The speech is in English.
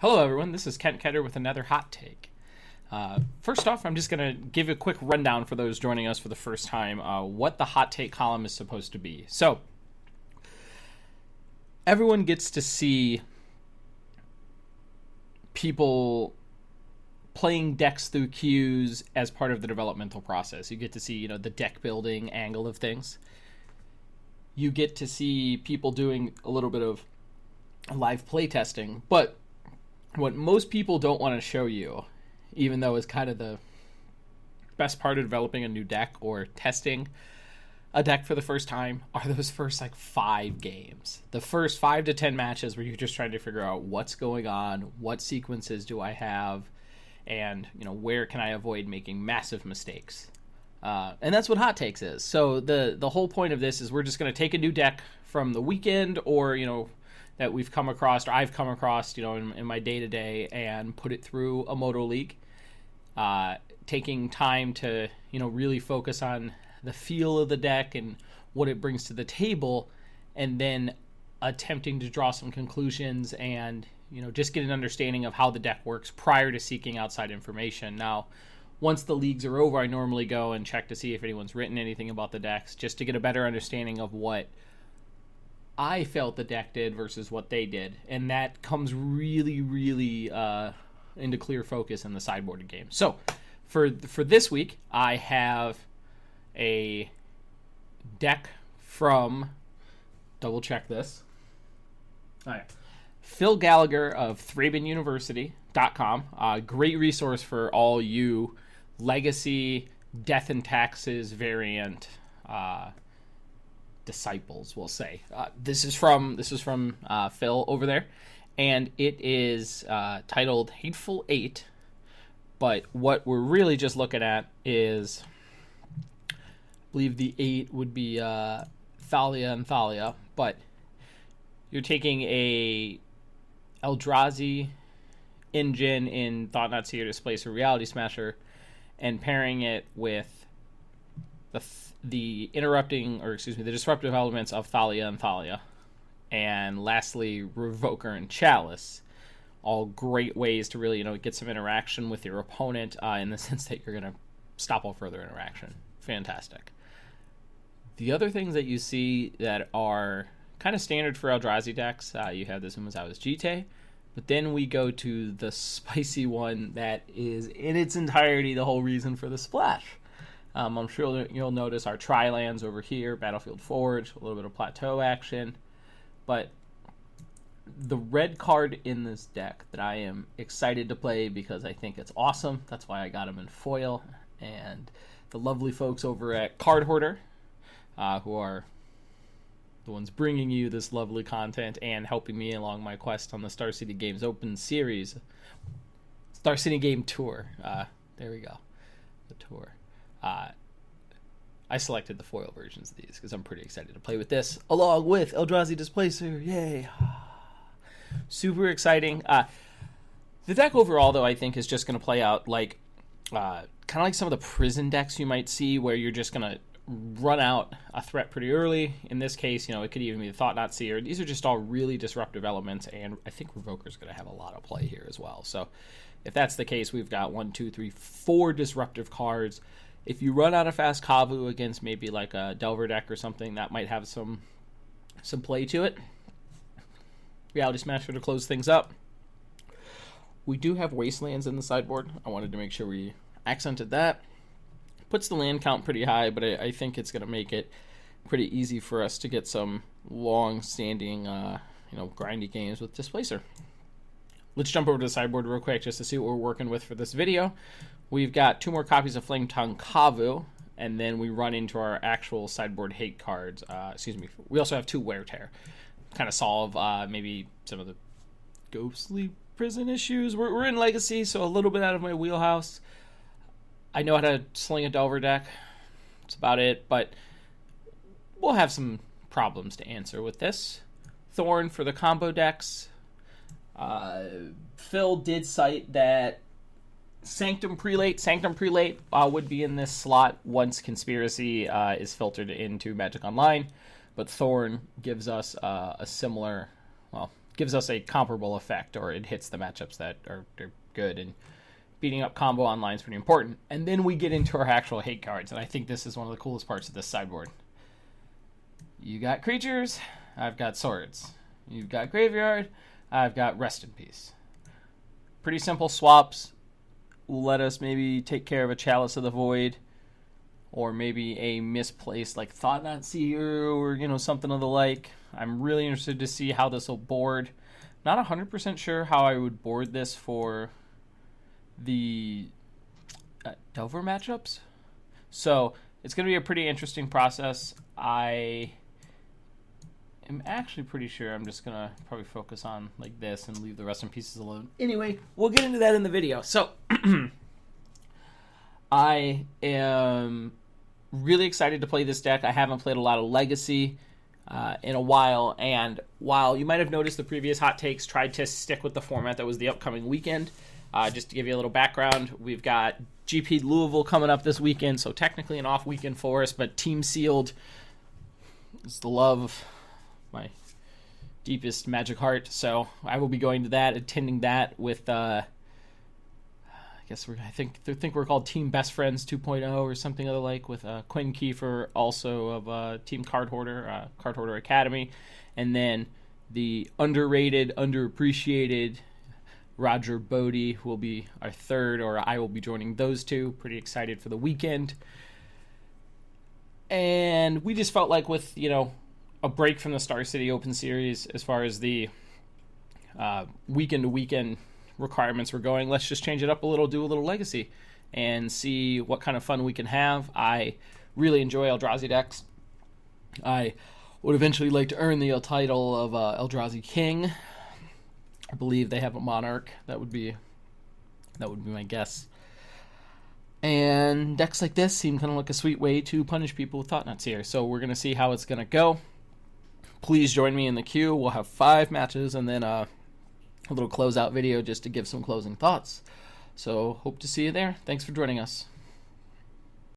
Hello, everyone. This is Kent Ketter with another hot take. First off, I'm just going to give a quick rundown for those joining us for the first time what the hot take column is supposed to be. So, everyone gets to see people playing decks through queues as part of the developmental process. You get to see, the deck building angle of things. You get to see people doing a little bit of live play testing, but what most people don't want to show you, even though it's kind of the best part of developing a new deck or testing a deck for the first time, are those first 5 games. The first 5 to 10 matches where you're just trying to figure out what's going on, what sequences do I have, and where can I avoid making massive mistakes. And that's what hot takes is. So the whole point of this is we're just going to take a new deck from the weekend or that we've come across, or I've come across, in my day-to-day, and put it through a Moto League, taking time to, really focus on the feel of the deck and what it brings to the table, and then attempting to draw some conclusions and, just get an understanding of how the deck works prior to seeking outside information. Now, once the leagues are over, I normally go and check to see if anyone's written anything about the decks, just to get a better understanding of what I felt the deck did versus what they did, and that comes really, really into clear focus in the sideboarded game. So, for this week, I have a deck from, double check this, all right, Phil Gallagher of ThrabenUniversity.com. Great resource for all you Legacy, Death and Taxes variant disciples, we'll say. This is from Phil over there, and it is titled Hateful 8, but what we're really just looking at is, I believe the 8 would be Thalia and Thalia, but you're taking a Eldrazi engine in Thought Not Seer, Displacer, Reality Smasher, and pairing it with the disruptive elements of Thalia and Thalia, and lastly Revoker and Chalice. All great ways to really get some interaction with your opponent in the sense that you're going to stop all further interaction. Fantastic. The other things that you see that are kind of standard for Eldrazi decks, you have this Umezawa's Jite, but then we go to the spicy one that is in its entirety the whole reason for the splash. I'm sure you'll notice our tri-lands over here, Battlefield Forge, a little bit of plateau action. But the red card in this deck that I am excited to play because I think it's awesome, that's why I got him in foil, and the lovely folks over at Cardhoarder, who are the ones bringing you this lovely content and helping me along my quest on the Star City Games Open Series. Star City Game Tour. There we go. The tour. I selected the foil versions of these because I'm pretty excited to play with this, along with Eldrazi Displacer. Yay! Super exciting. The deck overall, though, I think is just going to play out like kind of like some of the prison decks you might see, where you're just going to run out a threat pretty early. In this case, it could even be the Thought Not Seer. These are just all really disruptive elements, and I think Revoker's going to have a lot of play here as well. So if that's the case, we've got 1, 2, 3, 4 disruptive cards. If you run out of fast Kavu against maybe like a Delver deck or something, that might have some play to it. Reality Smasher to close things up. We do have Wastelands in the sideboard. I wanted to make sure we accented that. Puts the land count pretty high, but I think it's going to make it pretty easy for us to get some long-standing, grindy games with Displacer. Let's jump over to the sideboard real quick just to see what we're working with for this video. We've got 2 more copies of Flametongue Kavu, and then we run into our actual sideboard hate cards. We also have 2 Wear Tear. Kind of solve maybe some of the ghostly prison issues. We're in Legacy, so a little bit out of my wheelhouse. I know how to sling a Delver deck. That's about it, but we'll have some problems to answer with this. Thorn for the combo decks. Phil did cite that Sanctum Prelate would be in this slot once Conspiracy is filtered into Magic Online, but Thorn gives us a similar, gives us a comparable effect, or it hits the matchups that are good, and beating up combo online is pretty important. And then we get into our actual hate cards, and I think this is one of the coolest parts of this sideboard. You got creatures, I've got swords. You've got graveyard, I've got rest in peace. Pretty simple swaps. Let us maybe take care of a Chalice of the Void, or maybe a misplaced like Thought-Knot Seer, or something of the like. I'm really interested to see how this will board. Not 100% sure how I would board this for the Delver matchups. So it's going to be a pretty interesting process. I am actually pretty sure I'm just going to probably focus on like this and leave the rest in pieces alone. Anyway, we'll get into that in the video. So I am really excited to play this deck. I haven't played a lot of Legacy in a while, and while you might have noticed the previous hot takes tried to stick with the format that was the upcoming weekend, just to give you a little background, we've got GP Louisville coming up this weekend, so technically an off weekend for us, but Team Sealed is the love of my deepest Magic heart, so I will be going to that, attending that with I think we're called Team Best Friends 2.0 or something of the like, with Quinn Kiefer, also of Team Cardhoarder, Cardhoarder Academy, and then the underrated, underappreciated Roger Bodie will be our third, or I will be joining those two. Pretty excited for the weekend. And we just felt like with, a break from the Star City Open Series as far as the weekend-to-weekend requirements were going, let's just change it up a little, do a little Legacy, and see what kind of fun we can have. I really enjoy Eldrazi decks. I would eventually like to earn the title of Eldrazi King. I believe they have a Monarch. That would be my guess. And decks like this seem kind of like a sweet way to punish people with Thought-Knot Seer. So we're going to see how it's going to go. Please join me in the queue. We'll have 5 matches, and then a little closeout video just to give some closing thoughts. So hope to see you there. Thanks for joining us.